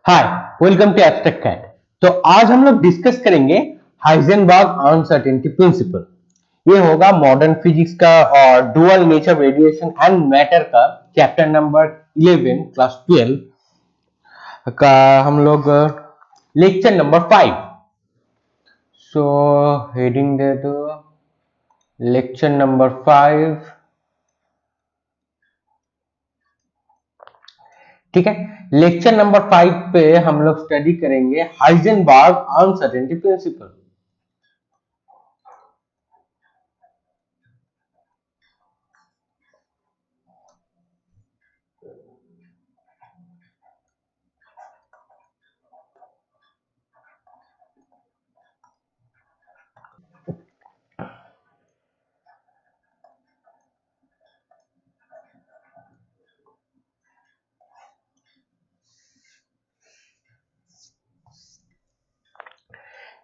Hi, welcome to Abstract Cat. तो आज हम लोग डिस्कस करेंगे हाइजेनबर्ग अनसर्टेनिटी प्रिंसिपल। ये होगा मॉडर्न फिजिक्स का और dual nature radiation and matter का चैप्टर नंबर 11 क्लास 12 का हम लोग लेक्चर नंबर 5। सो हेडिंग दे दो लेक्चर नंबर 5। ठीक है, लेक्चर नंबर 5 पे हम लोग स्टडी करेंगे हाइजेनबर्ग अनसर्टेनिटी प्रिंसिपल।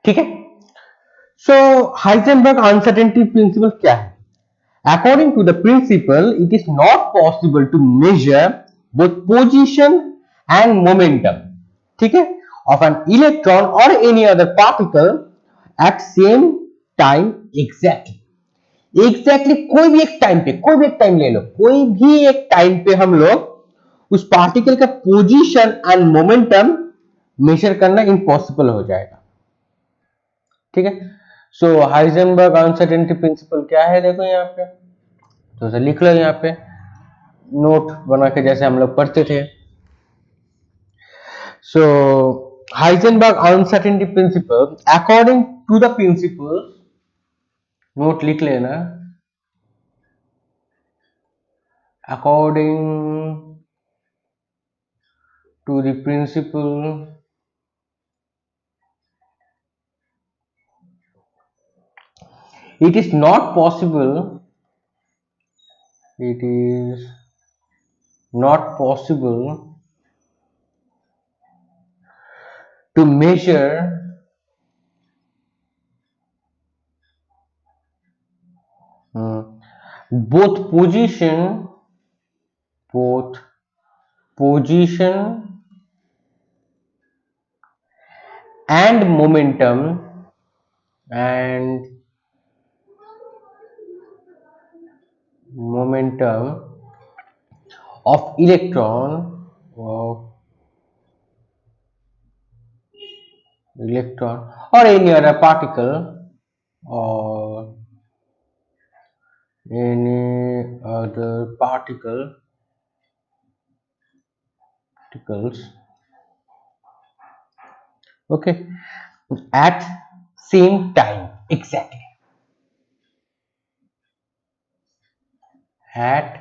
ठीक है, सो हाइजेनबर्ग अनसर्टेनिटी प्रिंसिपल क्या है? According to the principle, it is not possible to measure both position and momentum, ठीक है, of an electron or any other particle at same time exactly. Exactly कोई भी एक time पे, कोई भी एक टाइम ले लो, कोई भी एक टाइम पे हम लोग उस पार्टिकल का पोजीशन एंड मोमेंटम मेजर करना इम्पॉसिबल हो जाएगा। ठीक है, सो हाइजेनबर्ग अनसर्टेनिटी प्रिंसिपल क्या है? देखो यहाँ पे तो लिख लो, यहाँ पे नोट बना के जैसे हम लोग पढ़ते थे। So Heisenberg uncertainty principle, according to the principle, note लिख लेना, according to the principle it is not possible, it is not possible to measure both position and momentum of electron or any other particle or any other particles okay at same time exactly, at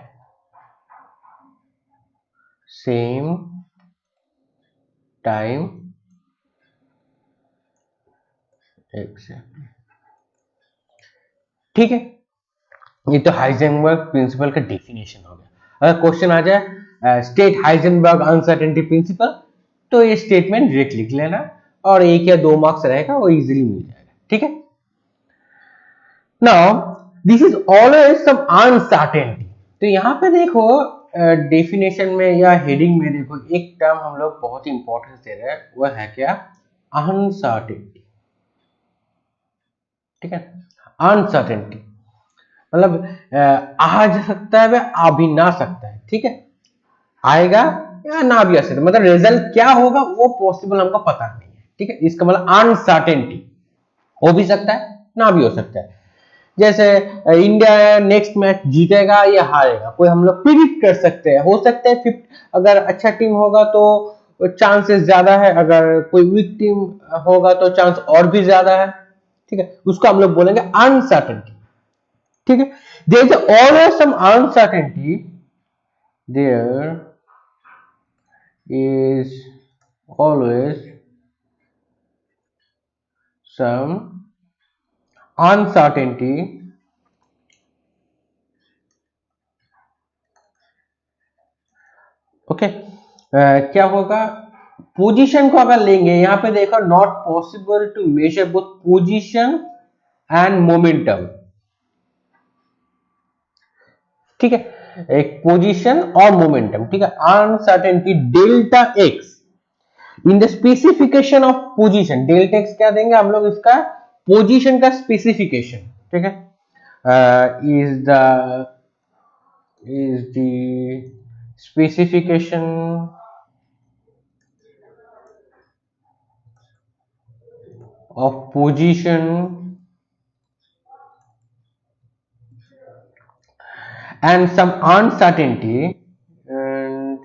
same time exactly। ठीक है, ये तो Heisenberg principal का definition हो गया। अगर question आ जाए state Heisenberg uncertainty principle, तो ये स्टेटमेंट डायरेक्ट लिख लेना और 1 या 2 मार्क्स रहेगा, वो इजीली मिल जाएगा। ठीक है, now this is always some uncertainty. तो यहाँ पे देखो डेफिनेशन में या हेडिंग में देखो एक टर्म हम लोग बहुत इंपॉर्टेंस दे रहे हैं, वो है क्या? अनसर्टेनिटी। ठीक है, अनसर्टेनिटी मतलब आ जा सकता है, वह आ भी ना सकता है। ठीक है, आएगा या ना भी आ सकता है, मतलब रिजल्ट क्या होगा वो पॉसिबल हमको पता नहीं है। ठीक है, इसका मतलब अनसर्टेनिटी, हो भी सकता है ना भी हो सकता है। जैसे इंडिया नेक्स्ट मैच जीतेगा या हारेगा, कोई हम लोग प्रिडिक्ट कर सकते हैं, हो सकता है अगर अच्छा टीम होगा तो चांसेस ज्यादा है, अगर कोई वीक टीम होगा तो चांस और भी ज्यादा है। ठीक है, उसको हम लोग बोलेंगे अनसर्टेनिटी। ठीक है, there is always some uncertainty, there is always some uncertainty okay क्या होगा? पोजीशन को अगर लेंगे, यहां पे देखो not possible to measure both position and momentum. ठीक है, एक पोजीशन और मोमेंटम। ठीक है, uncertainty delta x, in the specification of position, delta x क्या देंगे हम लोग, इसका पोजीशन का स्पेसिफिकेशन, ठीक है, is the specification of position and some uncertainty and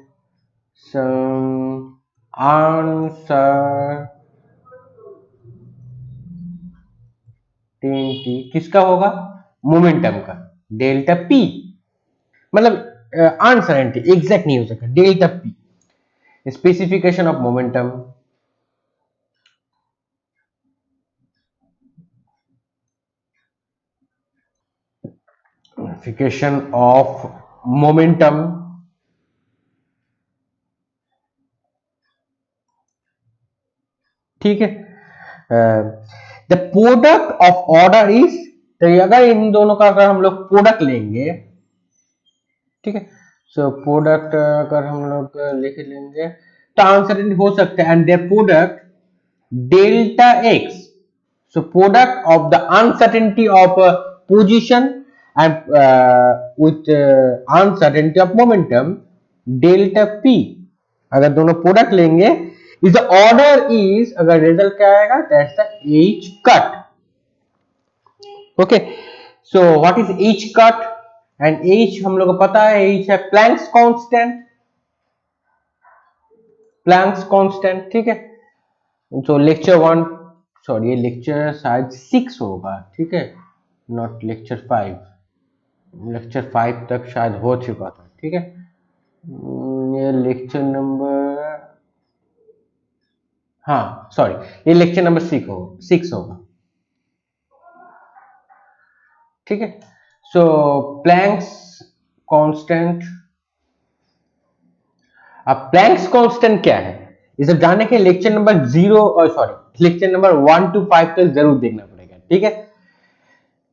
some uncertainty किसका होगा, मोमेंटम का, डेल्टा पी, मतलब अनसर्टेनिटी एग्जैक्ट नहीं हो सकता, delta P, specification of momentum, specification of momentum, ठीक है। The product of order is, तो अगर इन दोनों का अगर हम लोग प्रोडक्ट लेंगे, ठीक है, सो प्रोडक्ट अगर हम लोग लिख लेंगे तो अनसर्टेनिटी हो सकता है, and their product delta x, so product of the uncertainty of position and with uncertainty of momentum delta p, अगर दोनों प्रोडक्ट लेंगे, इज द ऑर्डर इज, अगर रिजल्ट क्या आएगा, that's the H cut, okay. So what is h cut, and H हम लोग को पता है, एच है प्लैंक्स कांस्टेंट, प्लैंक्स कांस्टेंट, ठीक है। तो लेक्चर वन, सॉरी ये लेक्चर शायद 6 होगा, ठीक है, नॉट लेक्चर 5, लेक्चर 5 तक शायद हो चुका था, ठीक है। ये लेक्चर नंबर, हाँ सॉरी, ये लेक्चर नंबर 6 होगा, ठीक है। सो प्लैंक्स कांस्टेंट, अब प्लैंक्स कांस्टेंट क्या है, ये सब जानने के लेक्चर नंबर 0 और सॉरी लेक्चर नंबर 1 to 5 तक जरूर देखना पड़ेगा, ठीक है।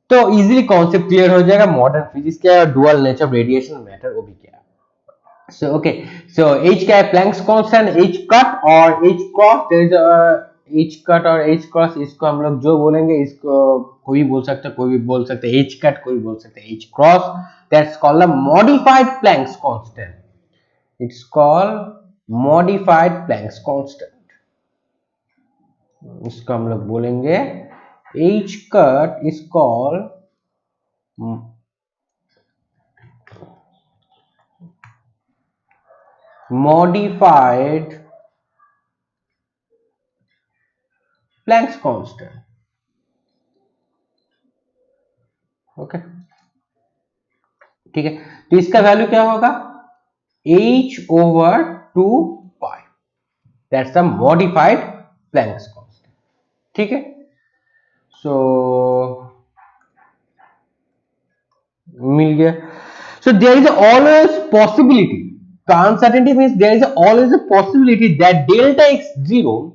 तो इजीली कॉन्सेप्ट क्लियर हो जाएगा, मॉडर्न फिजिक्स क्या है, dual nature of radiation matter वो भी क्या है। सो ओके, सो एच क्या है, प्लैंक्स कांस्टेंट, एच कट और h cross, there is h cut और एच क्रॉस, इसको हम लोग जो बोलेंगे, इसको कोई भी बोल सकता है, कोई भी बोल सकता है एच कट, कोई भी बोल सकता है H cross, that's called the modified Planck's constant, it's called modified Planck's constant, इसको हम लोग बोलेंगे H cut is called modified Planck's constant, okay, ठीक है। तो इसका वैल्यू क्या होगा, h over 2 pi, that's the modified Planck's constant, ठीक है। सो मिल गया। So there is always possibility, तो uncertainty means there is always a possibility that delta x 0,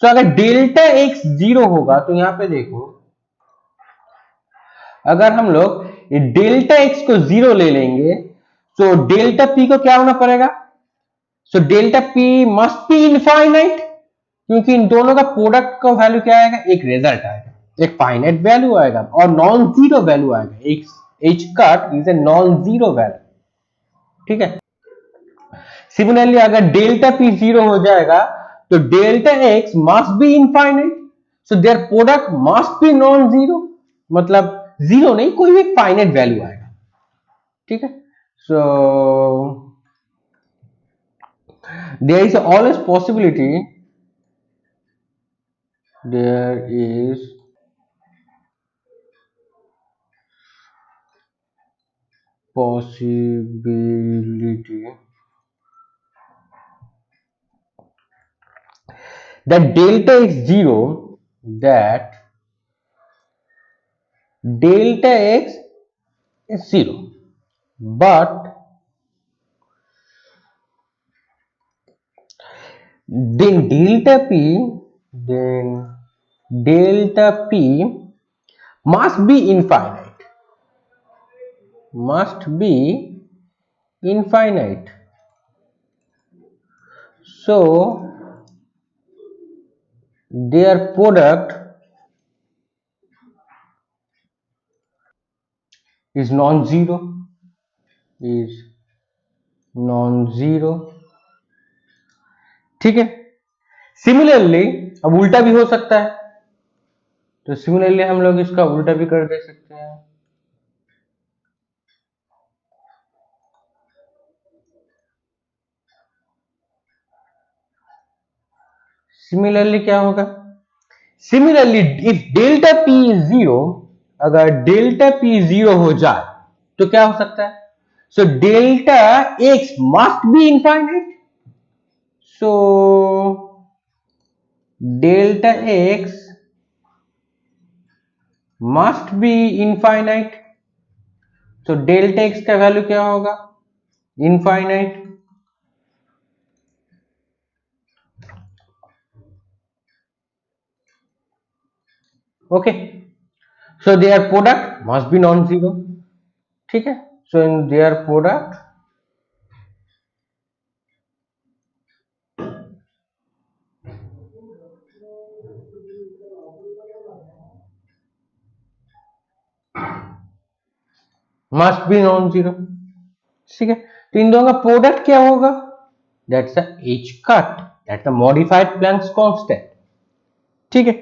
so अगर डेल्टा x 0 होगा, तो यहां पे देखो, अगर हम लोग ये डेल्टा x को 0 ले लेंगे, तो डेल्टा p को क्या होना पड़ेगा, सो delta p must be infinite, क्योंकि इन दोनों का प्रोडक्ट का वैल्यू क्या आएगा, एक रिजल्ट आएगा, एक फाइनाइट वैल्यू आएगा और नॉन जीरो वैल्यू आएगा, एक H cut is a non zero value, ठीक है। सिमिलरली अगर डेल्टा p 0 हो जाएगा, तो delta x must be infinite, so their product must be non zero, मतलब जीरो नहीं, कोई भी फाइनाइट वैल्यू आएगा, ठीक है। So there is always possibility, there is possibility that delta x 0, that delta x is 0, but then delta p must be infinite, must be infinite, so their product is non-zero, is non-zero। ठीक है। Similarly अब उल्टा भी हो सकता है, तो similarly हम लोग इसका उल्टा भी कर दे सकते हैं। सिमिलरली क्या होगा, similarly if delta P is zero, अगर डेल्टा पी जीरो हो जाए तो क्या हो सकता है, so delta X must be infinite, so delta X must be infinite, तो डेल्टा एक्स का वैल्यू क्या होगा, infinite. Okay, so their product must be non zero. ठीक है, so in their product must be non zero. ठीक है, तो इन दोनों का प्रोडक्ट क्या होगा, that's a H cut, that's a modified Planck's constant. ठीक है,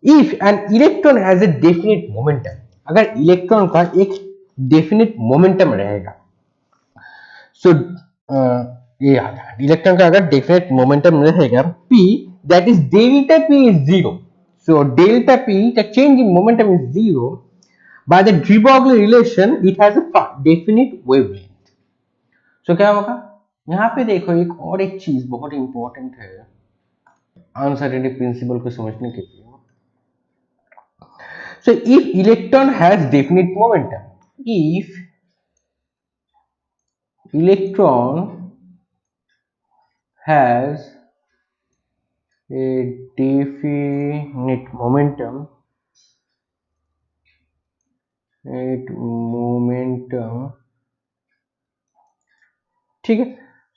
if an electron has a definite momentum, अगर इलेक्ट्रॉन का एक डेफिनिट मोमेंटम रहेगा, सो ये याद है, इलेक्ट्रॉन का अगर डेफिनेट मोमेंटम रहेगा p, that is delta p is zero, so delta p the change in momentum is zero, by the de Broglie relation it has a definite wavelength. So क्या होगा, यहाँ पे देखो एक और एक चीज बहुत इंपॉर्टेंट है अनसर्टेनिटी प्रिंसिपल को समझने के लिए। So if electron has definite momentum, if electron has a definite momentum, ठीक है,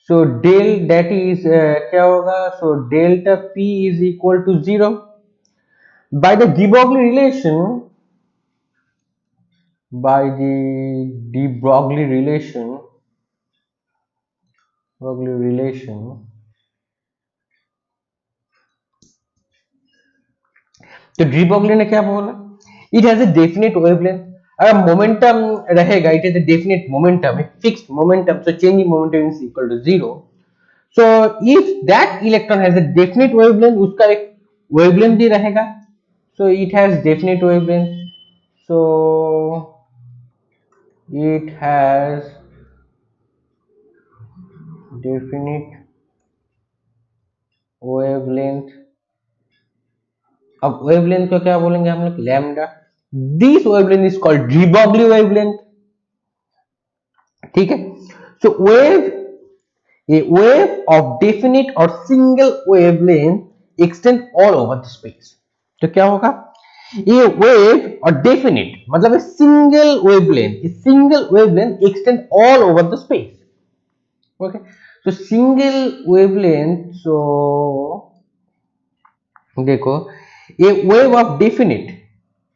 सो डेल दैट इज क्या होगा, so delta p is equal to zero, by the de Broglie relation, by the de Broglie relation, तो de Broglie ने क्या बोला, it has a definite wavelength, अगर momentum रहेगा it is a definite momentum, fixed momentum, so change in momentum is equal to zero, so if that electron has a definite wavelength, उसका एक wavelength भी रहेगा, so it has definite wavelength, so it has definite wavelength। अब wavelength को क्या बोलेंगे हम लोग, lambda, this wavelength is called de Broglie wavelength. ठीक है, so wave, a wave of definite or single wavelength extend all over the space, तो क्या होगा, ये वेव और डेफिनेट मतलब single wavelength extend all over the space. Okay, so single wavelength, so देखो a wave of definite,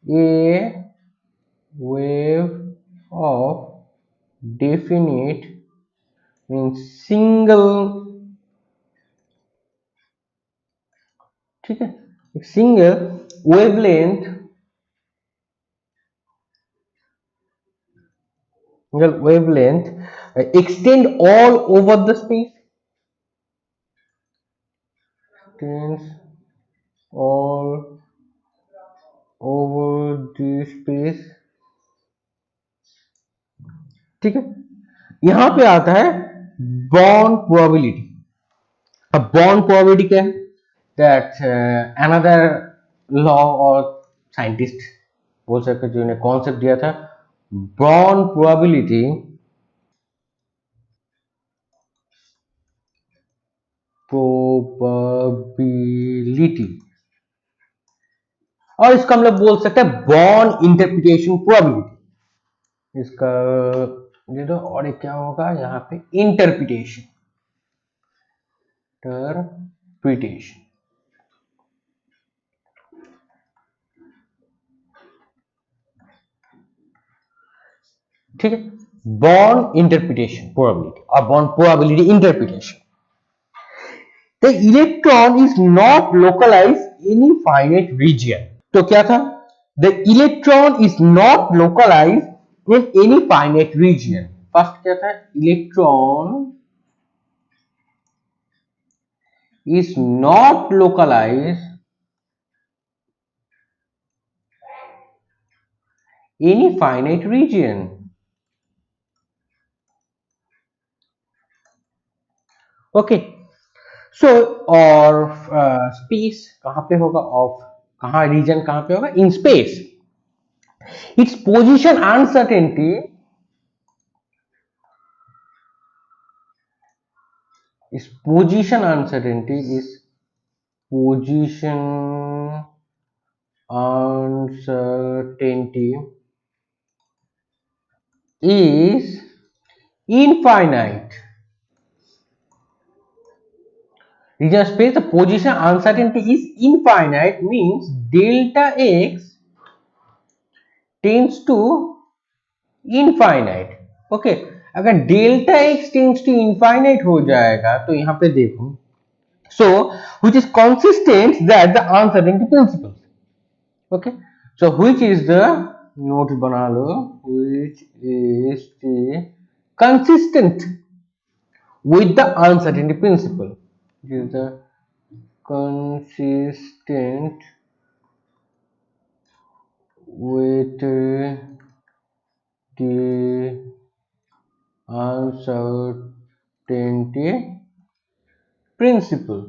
a wave of definite means single, ठीक है, एक single wavelength, extend all over the space, extends all over the space। ठीक है, यहां पे आता है बॉर्न प्रोबेबिलिटी। अब बॉर्न प्रोबेबिलिटी क्या है, दैट अनदर लॉ और साइंटिस्ट बोल सकते जिन्होंने कॉन्सेप्ट दिया था, बॉर्न प्रोबेबिलिटी, और इसका हम लोग बोल सकते हैं बॉर्न इंटरप्रिटेशन प्रोबेबिलिटी, इसका दे दो, और एक क्या होगा यहाँ पे, इंटरप्रिटेशन, इंटरप्रिटेशन। ठीक है, बॉर्न इंटरप्रिटेशन प्रोबेबिलिटी और born probability interpretation. The electron is not localized in any finite region. तो क्या था? The electron is not localized in any finite region. First क्या था? Electron is not localized in any finite region. Okay, so और space कहां पे होगा? Of कहां रीजन कहां पे होगा? In space. Its position uncertainty is position uncertainty is position uncertainty is infinite. Region space, the position uncertainty is infinite means delta x tends to infinite. Okay, अगर delta x tends to infinite हो जाएगा तो यहां पे देखो, so which is consistent that the uncertainty principle. Okay, so which is the note बना लो, which is the consistent with the uncertainty principle. It is the consistent with the uncertainty principle.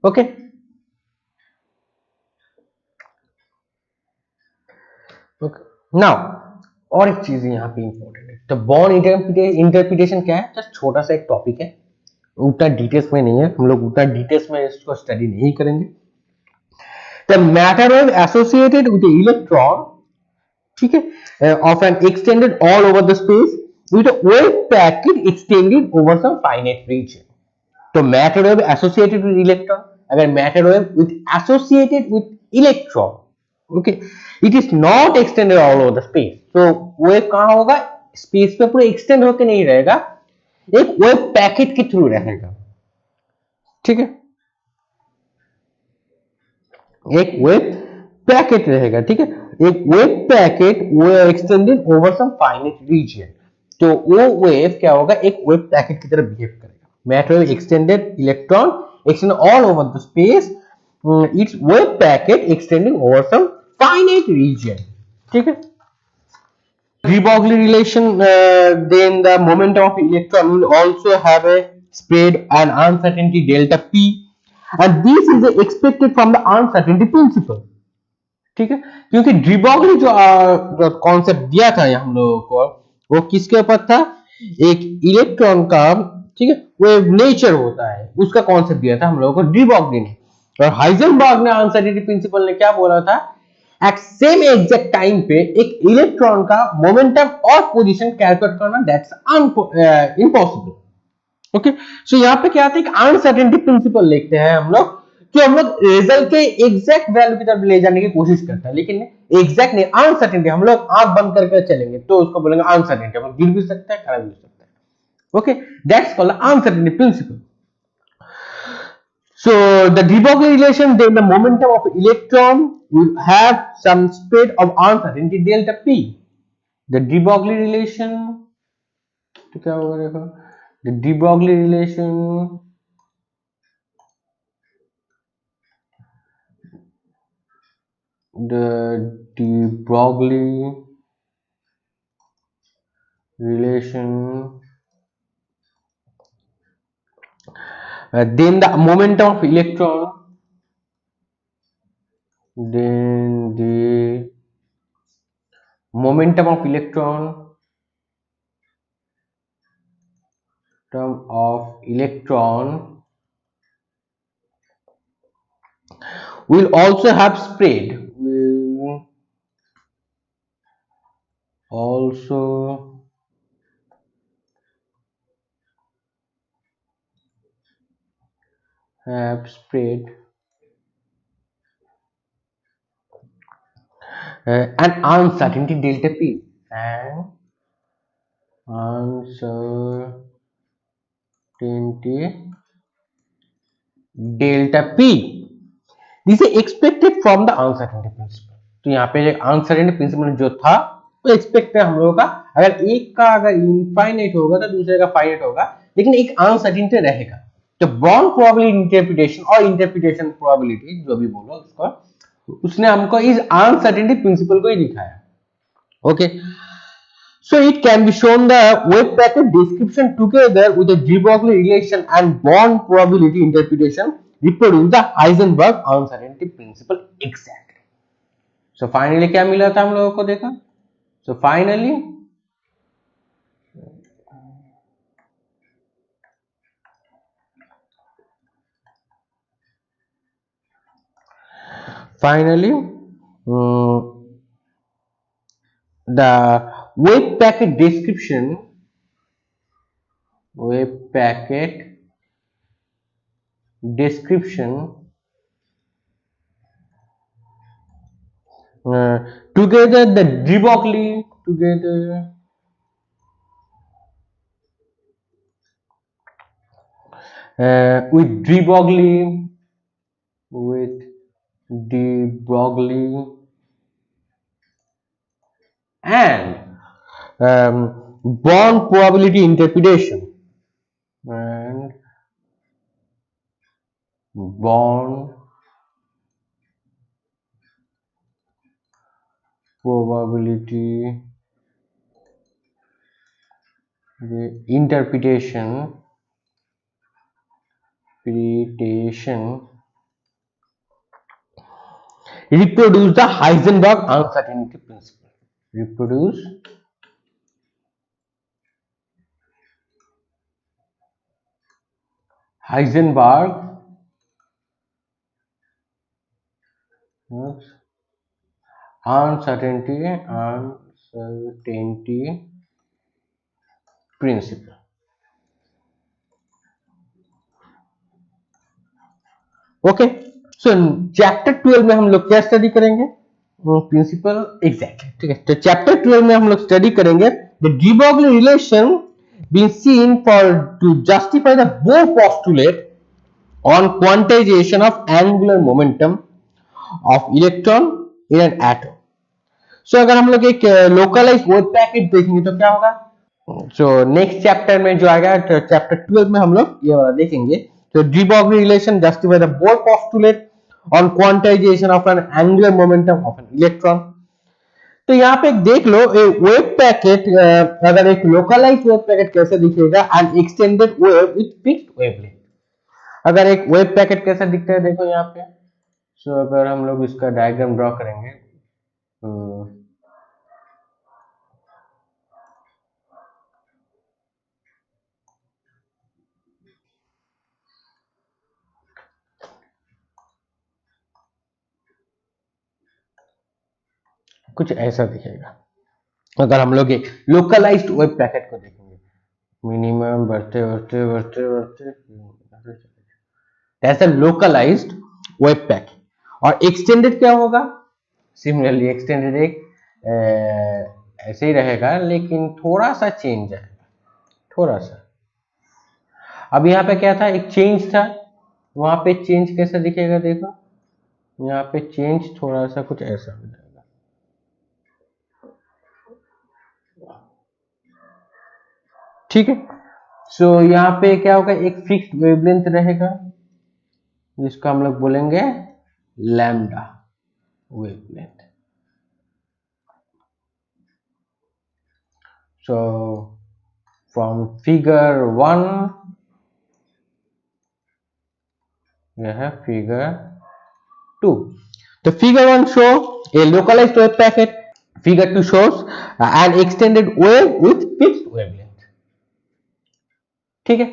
Okay, okay. Now और एक चीज यहाँ पे important है, तो born interpretation क्या है? जस्ट छोटा सा एक टॉपिक है, उतना डिटेल्स में नहीं है, हम लोग उतना डिटेल्स में इसको स्टडी नहीं करेंगे. The matter wave associated with electron, ठीक है, of an extended all over the space with a wave packet extended over some finite region. तो matter wave associated with electron, अगर matter wave with associated with electron, okay, it is not extended all over the space. तो wave कहां होगा? Space पे पूरा extend होकर नहीं रहेगा, एक वेव पैकेट के थ्रू रहेगा. ठीक है, एक वेव पैकेट रहेगा. ठीक है, एक वेव पैकेट वो extended over some finite region. तो वो वेव क्या होगा? एक वेव पैकेट की तरह बिहेव करेगा. Matter wave extended electron extend all over the space, it's wave packet extending over some finite region. ठीक है, de Broglie relation, then the momentum of electron will also have a spread and uncertainty delta p, and this is expected from the uncertainty principle. ठीक है, क्योंकि de Broglie जो concept दिया था हम लोगों को, वो किसके ऊपर था? एक इलेक्ट्रॉन का, ठीक है, वो नेचर होता है, उसका कॉन्सेप्ट दिया था हम लोगों को de Broglie ने. और हाइजेनबर्ग ने अनसर्टेनिटी प्रिंसिपल ने क्या बोला था? एट सेम एग्जैक्ट टाइम पे एक इलेक्ट्रॉन का मोमेंटम और पोजीशन कैलकुलेट करना दैट्स इम्पॉसिबल. ओके, सो यहां पे क्या आता है? एक अनसर्टेनिटी प्रिंसिपल लिखते हैं हम लोग, कि हम लोग रिजल्ट के एग्जैक्ट वैल्यू की तरफ ले जाने की कोशिश करते हैं, लेकिन एग्जैक्ट नहीं, अनसर्टेनिटी. हम लोग आंख बंद करके चलेंगे तो उसको बोलेंगे अनसर्टेनिटी. हम लोग गिर भी सकते हैं, खड़ा भी हो सकता है. Okay, that's called uncertainty principle. So the de Broglie relation, then the momentum of electron will have some spread of uncertainty delta p. The de Broglie relation, तो क्या होगा देखो? The de Broglie relation, the de Broglie relation, then the momentum of electron, then the momentum of electron, will also have spread, will also have spread an uncertainty delta p, an uncertainty delta p, this is expected from the uncertainty principle. तो यहाँ पे uncertainty principle जो था वो expect है हम लोगों का, अगर एक का अगर इनफाइनाइट होगा तो दूसरे का फाइनाइट होगा, लेकिन एक अनसर्टेनिटी रहेगा। तो बॉर्न प्रोबेबिलिटी इंटरप्रिटेशन और इंटरप्रिटेशन प्रोबेबिलिटी जो भी बोलो उसको, उसने हमको इस अनसर्टेनिटी प्रिंसिपल को ही दिखाया। Okay, so it can be shown the wave packet description together with the de Broglie relation and bond probability interpretation reproduce the Heisenberg uncertainty principle exactly. So finally क्या मिला था हम लोगों को, देखा? So finally the wave packet description together the de Broglie together with de Broglie and bond probability interpretation and bond probability interpretation reproduce the Heisenberg uncertainty principle. Reproduce Heisenberg uncertainty principle. Okay, so chapter 12 में हम लोग क्या study करेंगे? Principal exactly, ठीक है। तो chapter 12 में हम लोग स्टडी करेंगे the de Broglie relation being seen for to justify the Bohr postulate on quantization of angular momentum of electron in an atom. सो अगर हम लोग एक लोकलाइज्ड वेव पैकेट देखेंगे तो क्या होगा? सो नेक्स्ट चैप्टर में जो आएगा, तो चैप्टर 12 में हम लोग ये वाला देखेंगे। तो de Broglie relation justify the Bohr postulate on quantization of an angular momentum of an electron. तो यहाँ पे देख लो, वेव पैकेट अगर एक लोकलाइज्ड वेव पैकेट कैसे दिखेगा, and extended wave with fixed wavelength. अगर एक वेव पैकेट कैसा दिखता है देखो यहाँ पे। सो अगर हम लोग इसका डायग्राम ड्रॉ करेंगे कुछ ऐसा दिखेगा। अगर हम लोग एक लोकलाइज्ड वेव पैकेट को देखेंगे, मिनिमम बढ़ते बढ़ते बढ़ते बढ़ते ऐसा लोकलाइज्ड वेव पैकेट। और एक्सटेंडेड क्या होगा? सिमिलरली एक्सटेंडेड एक ऐसे ही रहेगा, लेकिन थोड़ा सा चेंज आएगा, थोड़ा सा। अब यहाँ पे क्या था, एक चेंज था, वहां पे चेंज कैसा दिखेगा देखो, यहाँ पे चेंज थोड़ा सा कुछ ऐसा हो जाएगा। ठीक है, सो यहाँ पे क्या होगा, एक फिक्स्ड वेवलेंथ रहेगा जिसको हम लोग बोलेंगे lambda wavelength. So from figure 1 यह है फिगर 2। तो figure 1 show a localized wave packet, figure 2 shows an extended wave with fixed wavelength। ठीक है,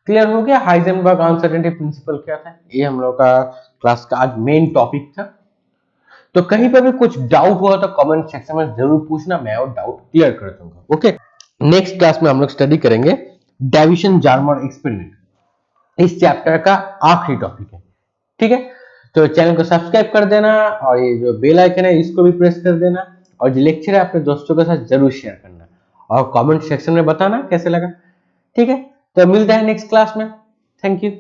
क्लियर हो गया हाइजेनबर्ग अनसर्टेनिटी प्रिंसिपल क्या था? ये हम लोग का क्लास का आज मेन टॉपिक था। तो कहीं पर भी कुछ डाउट हुआ तो कमेंट सेक्शन में जरूर पूछना, मैं और डाउट क्लियर कर दूंगा। ओके, नेक्स्ट क्लास में हम लोग स्टडी करेंगे डेविसन जार्मर एक्सपेरिमेंट, इस चैप्टर का आखिरी टॉपिक है। ठीक है, तो चैनल को सब्सक्राइब कर देना और ये जो बेल आइकन है इसको भी प्रेस कर देना, और जो लेक्चर है अपने दोस्तों के साथ जरूर शेयर करना और कमेंट सेक्शन में बताना कैसे लगा। ठीक है, तो मिलते हैं नेक्स्ट क्लास में। Thank you.